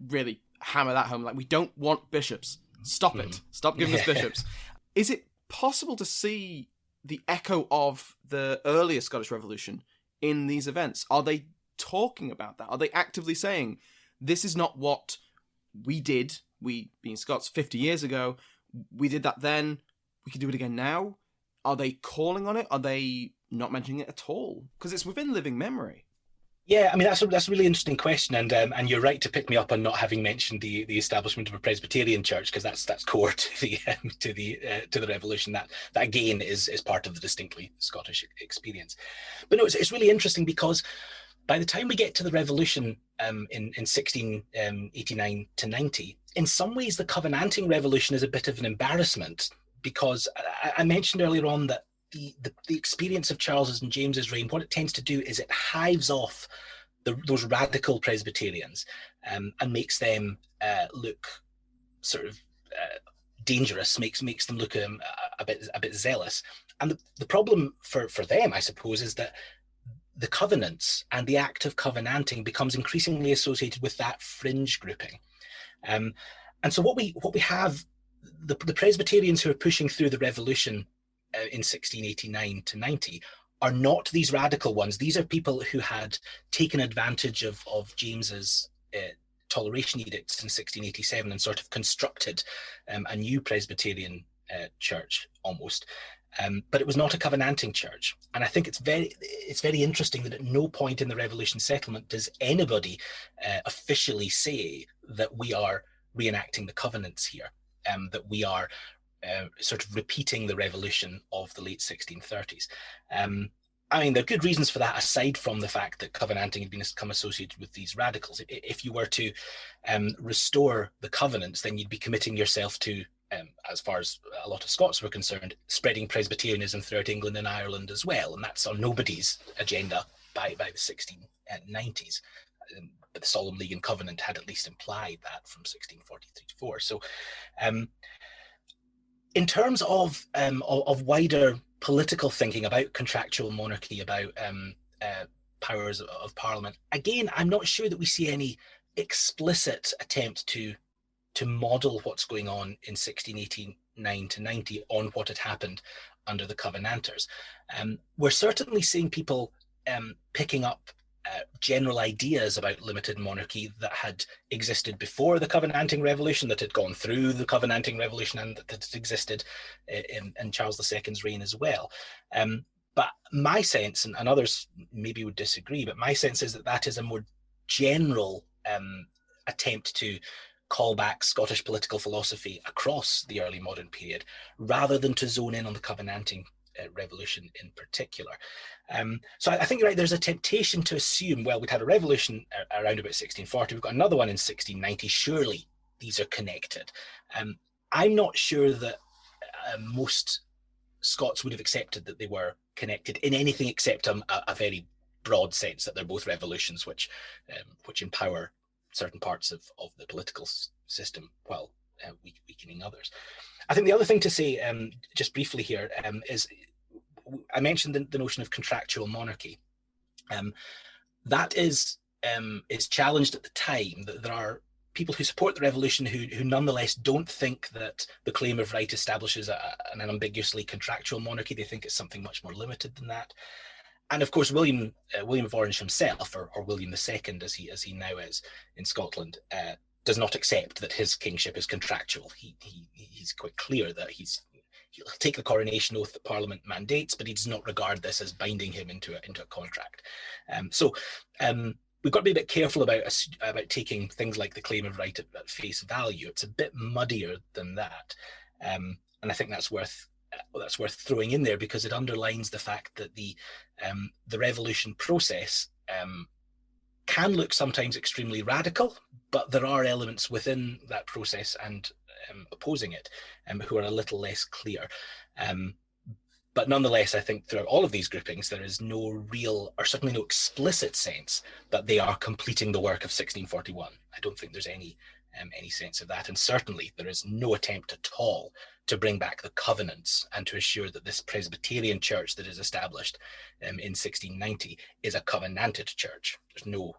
really hammer that home, like, we don't want bishops. Stop it. Stop giving us bishops. Is it possible to see the echo of the earlier Scottish Revolution in these events? Are they talking about that? Are they actively saying, this is not what we did, we being Scots, 50 years ago, we did that then, we can do it again now? Are they calling on it? Are they not mentioning it at all? Because it's within living memory. Yeah, I mean, that's a really interesting question, and you're right to pick me up on not having mentioned the establishment of a Presbyterian church, because that's core to the revolution. That again is part of the distinctly Scottish experience. But no, it's really interesting, because by the time we get to the revolution in 1689 to 90, in some ways the Covenanting revolution is a bit of an embarrassment, because I mentioned earlier on that the experience of Charles's and James's reign, what it tends to do is it hives off those radical Presbyterians and makes them look sort of dangerous, makes them look a bit zealous. And the problem for them, I suppose, is that the covenants and the act of covenanting becomes increasingly associated with that fringe grouping. And so what we have, the Presbyterians who are pushing through the revolution in 1689 to 90 are not these radical ones. These are people who had taken advantage of James's toleration edicts in 1687 and sort of constructed a new Presbyterian church almost. But it was not a covenanting church. And I think it's very interesting that at no point in the revolution settlement does anybody officially say that we are reenacting the covenants here, that we are sort of repeating the revolution of the late 1630s. I mean, there are good reasons for that, aside from the fact that covenanting had become associated with these radicals. If you were to restore the covenants, then you'd be committing yourself to, as far as a lot of Scots were concerned, spreading Presbyterianism throughout England and Ireland as well. And that's on nobody's agenda by the 1690s. But the Solemn League and Covenant had at least implied that from 1643 to 4. So in terms of wider political thinking about contractual monarchy, about powers of Parliament, again, I'm not sure that we see any explicit attempt to model what's going on in 1689 to 90 on what had happened under the Covenanters. We're certainly seeing people picking up general ideas about limited monarchy that had existed before the Covenanting Revolution, that had gone through the Covenanting Revolution, and that had existed in Charles II's reign as well. But my sense, and others maybe would disagree, but my sense is that that is a more general attempt to call back Scottish political philosophy across the early modern period, rather than to zone in on the Covenanting Revolution in particular. So I think you're right, there's a temptation to assume, well, we'd had a revolution around about 1640, we've got another one in 1690, surely these are connected. I'm not sure that most Scots would have accepted that they were connected in anything except a very broad sense that they're both revolutions which empower certain parts of the political system while weakening others. I think the other thing to say, just briefly here, is I mentioned the notion of contractual monarchy. That is challenged at the time. That there are people who support the revolution who nonetheless don't think that the claim of right establishes an ambiguously contractual monarchy. They think it's something much more limited than that. And of course, William of Orange himself, or William II, as he now is in Scotland, does not accept that his kingship is contractual. He's quite clear that he'll take the coronation oath that Parliament mandates, but he does not regard this as binding him into a contract. So we've got to be a bit careful about taking things like the claim of right at face value. It's a bit muddier than that, and I think that's worth throwing in there, because it underlines the fact that the revolution process can look sometimes extremely radical, but there are elements within that process and opposing it who are a little less clear. But nonetheless, I think throughout all of these groupings, there is no real, or certainly no explicit sense that they are completing the work of 1641. I don't think there's any sense of that. And certainly there is no attempt at all to bring back the covenants and to assure that this Presbyterian church that is established in 1690 is a covenanted church. There's no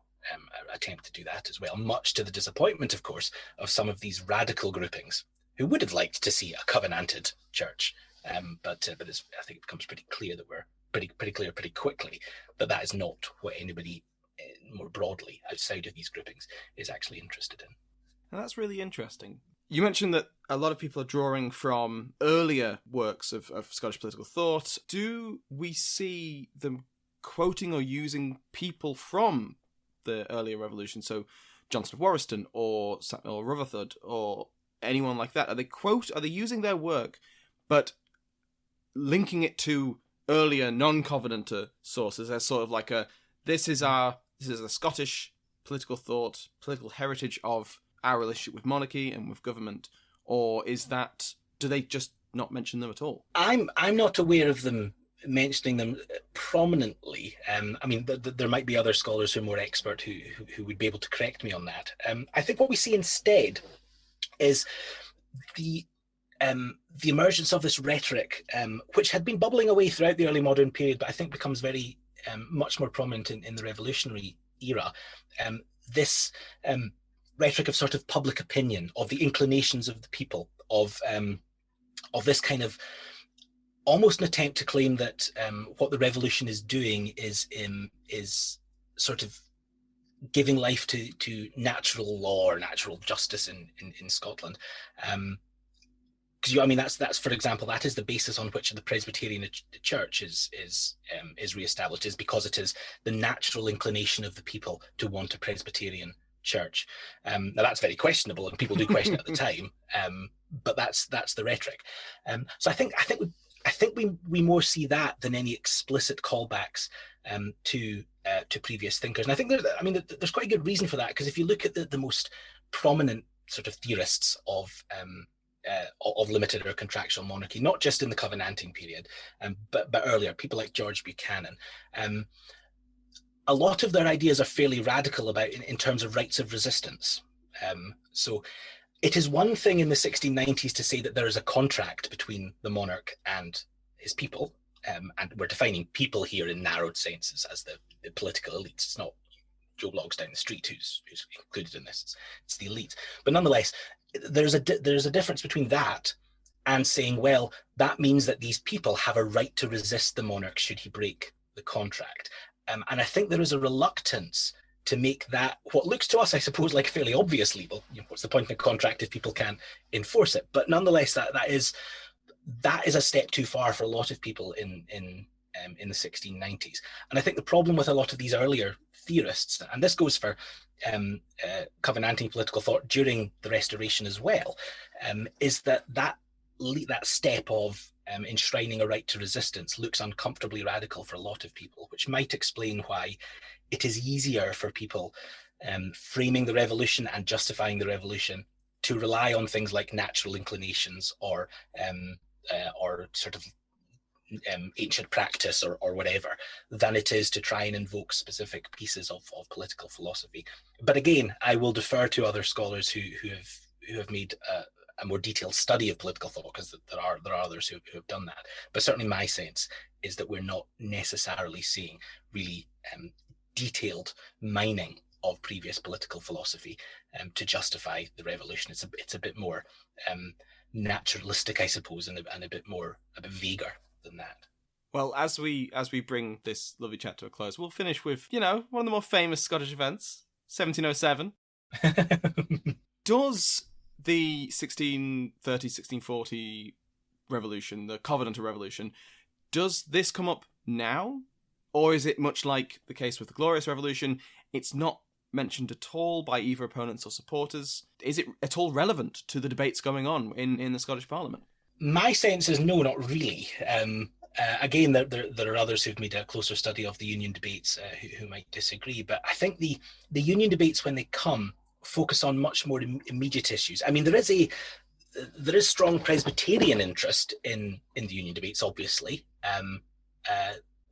attempt to do that as well, much to the disappointment, of course, of some of these radical groupings who would have liked to see a covenanted church. But I think it becomes pretty clear that we're pretty quickly that is not what anybody more broadly outside of these groupings is actually interested in. And that's really interesting. You mentioned that a lot of people are drawing from earlier works of Scottish political thought. Do we see them quoting or using people from the earlier revolution? So Johnson of Warriston or Rutherford or anyone like that? Are they using their work, but linking it to earlier non-Covenanter sources as sort of like this is a Scottish political thought, political heritage of our relationship with monarchy and with government, or do they just not mention them at all? I'm not aware of them mentioning them prominently. I mean, there might be other scholars who are more expert who would be able to correct me on that. I think what we see instead is the emergence of this rhetoric, which had been bubbling away throughout the early modern period, but I think becomes very much more prominent in the revolutionary era. This rhetoric of sort of public opinion, of the inclinations of the people, of this kind of almost an attempt to claim that what the revolution is doing is sort of giving life to natural law or natural justice in Scotland. Because that's for example, that is the basis on which the Presbyterian Church is reestablished, is because it is the natural inclination of the people to want a Presbyterian church. Now that's very questionable, and people do question it at the time. But that's the rhetoric. So I think I think we more see that than any explicit callbacks to previous thinkers. And I think there's quite a good reason for that, because if you look at the most prominent sort of theorists of limited or contractual monarchy, not just in the Covenanting period, but earlier, people like George Buchanan, a lot of their ideas are fairly radical about in terms of rights of resistance. So it is one thing in the 1690s to say that there is a contract between the monarch and his people, and we're defining people here in narrowed senses as the political elites. It's not Joe Bloggs down the street who's included in this. It's the elite. But nonetheless, there's a difference between that and saying, well, that means that these people have a right to resist the monarch should he break the contract. And I think there is a reluctance to make that what looks to us, I suppose, like a fairly obvious legal. What's the point in a contract if people can't enforce it? But nonetheless, that is a step too far for a lot of people in the 1690s. And I think the problem with a lot of these earlier theorists, and this goes for Covenanting political thought during the Restoration as well, is that step of enshrining a right to resistance looks uncomfortably radical for a lot of people, which might explain why it is easier for people framing the revolution and justifying the revolution to rely on things like natural inclinations or sort of ancient practice or whatever, than it is to try and invoke specific pieces of political philosophy. But again, I will defer to other scholars who have made a more detailed study of political thought, because there are others who have done that. But certainly my sense is that we're not necessarily seeing really detailed mining of previous political philosophy to justify the revolution. It's a bit more naturalistic, I suppose, and a bit vaguer than that. Well, as we bring this lovely chat to a close, we'll finish with, one of the more famous Scottish events, 1707. Does the 1630-1640 revolution, the Covenanter Revolution, does this come up now? Or is it much like the case with the Glorious Revolution? It's not mentioned at all by either opponents or supporters. Is it at all relevant to the debates going on in the Scottish Parliament? My sense is no, not really. Again, there are others who've made a closer study of the Union debates who might disagree, but I think the Union debates, when they come, focus on much more immediate issues. I mean, there is strong Presbyterian interest in the Union debates, obviously.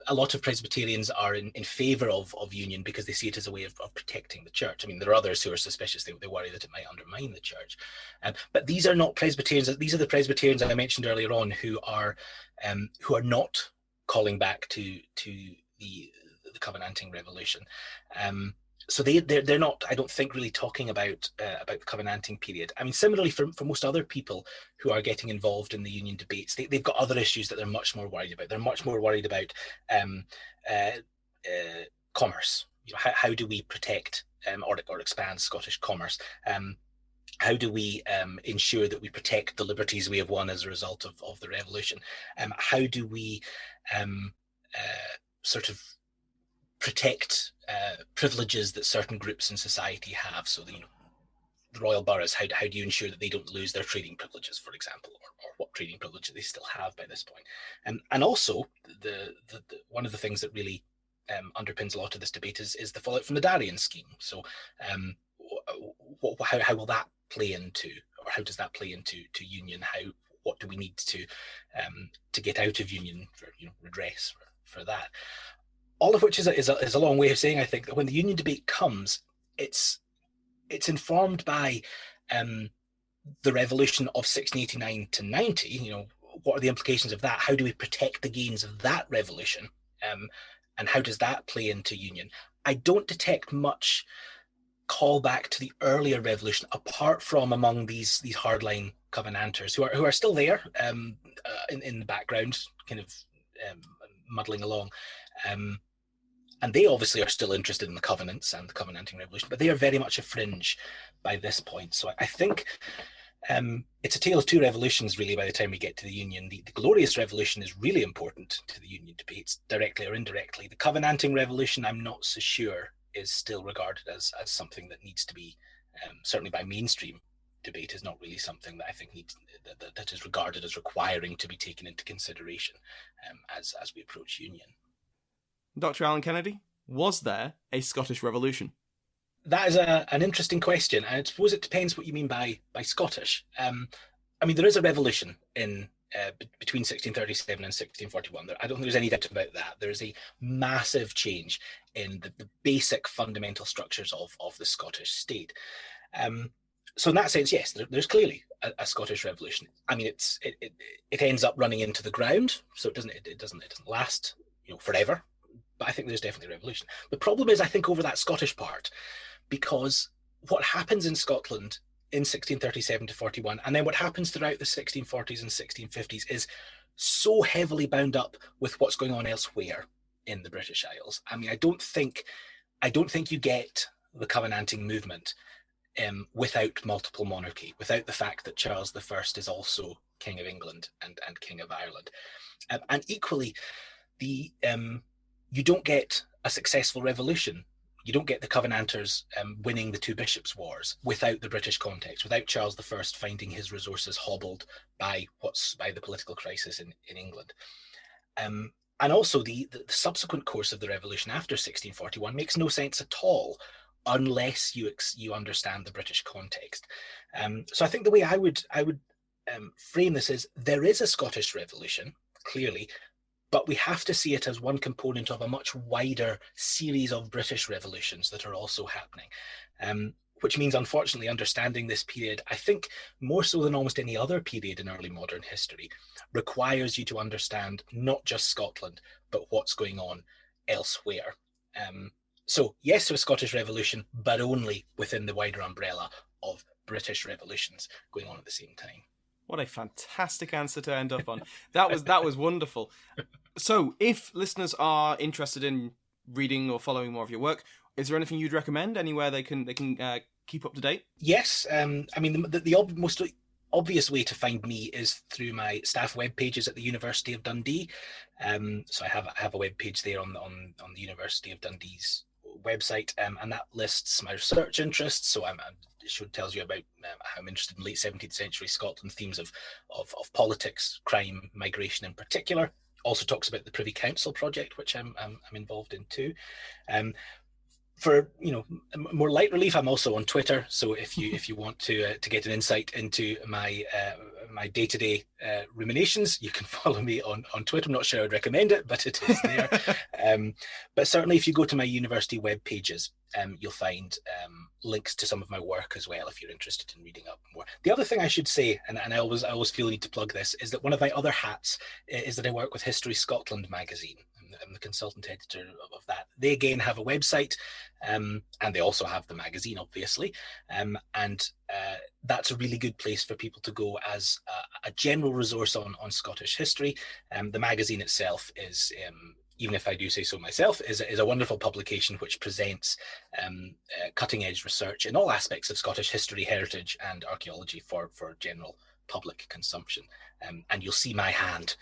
A lot of Presbyterians are in favour of union because they see it as a way of protecting the church. I mean, there are others who are suspicious. They worry that it might undermine the church. But these are not Presbyterians. These are the Presbyterians I mentioned earlier on who are not calling back to the Covenanting Revolution. So they're not, I don't think, really talking about the Covenanting period. I mean, similarly for most other people who are getting involved in the Union debates, they've got other issues that they're much more worried about. They're much more worried about commerce. How do we protect or expand Scottish commerce? How do we ensure that we protect the liberties we have won as a result of the revolution? How do we sort of protect privileges that certain groups in society have? So the royal boroughs, how do you ensure that they don't lose their trading privileges, for example, or what trading privileges they still have by this point? And also, the one of the things that really underpins a lot of this debate is the fallout from the Darien scheme. So how will that play into, or how does that play into union? What do we need to get out of union for redress for that? All of which is a long way of saying, I think, that when the union debate comes, it's informed by the revolution of 1689 to 90. What are the implications of that? How do we protect the gains of that revolution? And how does that play into union? I don't detect much callback to the earlier revolution, apart from among these hardline Covenanters who are still there in the background, kind of muddling along. And they obviously are still interested in the covenants and the Covenanting Revolution, but they are very much a fringe by this point. So I think it's a tale of two revolutions, really, by the time we get to the Union. The Glorious Revolution is really important to the Union debates, directly or indirectly. The Covenanting Revolution, I'm not so sure, is still regarded as something that needs to be, certainly by mainstream debate is not really something that I think that is regarded as requiring to be taken into consideration as we approach union. Dr. Allan Kennedy, was there a Scottish Revolution? That is an interesting question, and I suppose it depends what you mean by Scottish. I mean, there is a revolution in between 1637 and 1641. I don't think there's any doubt about that. There is a massive change in the basic fundamental structures of the Scottish state. So in that sense, yes, there's clearly a Scottish Revolution. I mean, it ends up running into the ground, so it doesn't last forever. But I think there's definitely a revolution. The problem is, I think, over that Scottish part, because what happens in Scotland in 1637 to 41, and then what happens throughout the 1640s and 1650s is so heavily bound up with what's going on elsewhere in the British Isles. I mean, I don't think you get the Covenanting movement without multiple monarchy, without the fact that Charles I is also King of England and King of Ireland. And equally, you don't get a successful revolution. You don't get the Covenanters winning the two bishops' wars without the British context, without Charles I finding his resources hobbled by the political crisis in England. And also the subsequent course of the revolution after 1641 makes no sense at all unless you understand the British context. So I think the way I would frame this is there is a Scottish Revolution, clearly, but we have to see it as one component of a much wider series of British revolutions that are also happening. Which means, unfortunately, understanding this period, I think more so than almost any other period in early modern history, requires you to understand not just Scotland, but what's going on elsewhere. So yes, to a Scottish Revolution, but only within the wider umbrella of British revolutions going on at the same time. What a fantastic answer to end up on. That was wonderful. So, if listeners are interested in reading or following more of your work, is there anything you'd recommend? Anywhere they can keep up to date? Yes. I mean, the most obvious way to find me is through my staff web pages at the University of Dundee. So I have a web page there on the University of Dundee's website, and that lists my research interests. So it tells you about how I'm interested in late 17th century Scotland themes of politics, crime, migration in particular. Also talks about the Privy Council project, which I'm involved in too. For more light relief, I'm also on Twitter. So if you want to get an insight into my day-to-day ruminations, you can follow me on Twitter. I'm not sure I'd recommend it, but it is there. But certainly, if you go to my university web pages, you'll find links to some of my work as well, if you're interested in reading up more. The other thing I should say, and I always feel the need to plug this, is that one of my other hats is that I work with History Scotland magazine. I'm the consultant editor of that. They again have a website, and they also have the magazine, obviously. And that's a really good place for people to go as a general resource on Scottish history. The magazine itself is, even if I do say so myself, is a wonderful publication which presents cutting edge research in all aspects of Scottish history, heritage, and archaeology for general public consumption. And you'll see my hand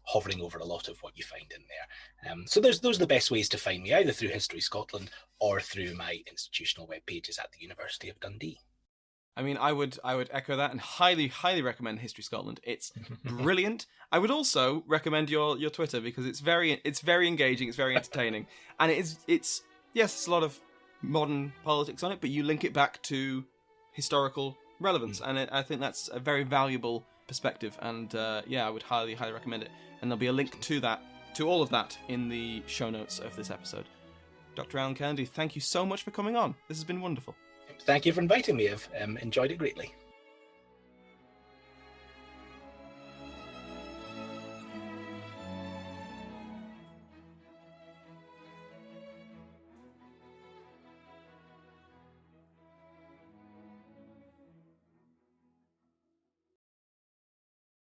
hovering over a lot of what you find in there. So those are the best ways to find me, either through History Scotland or through my institutional web pages at the University of Dundee. I mean, I would echo that and highly recommend History Scotland. It's brilliant. I would also recommend your Twitter because it's very engaging, it's very entertaining, and it's a lot of modern politics on it, but you link it back to historical relevance, and I think that's a very valuable perspective. And I would highly recommend it. And there'll be a link to all of that in the show notes of this episode. Dr. Allan Kennedy, thank you so much for coming on. This has been wonderful. Thank you for inviting me. I've enjoyed it greatly.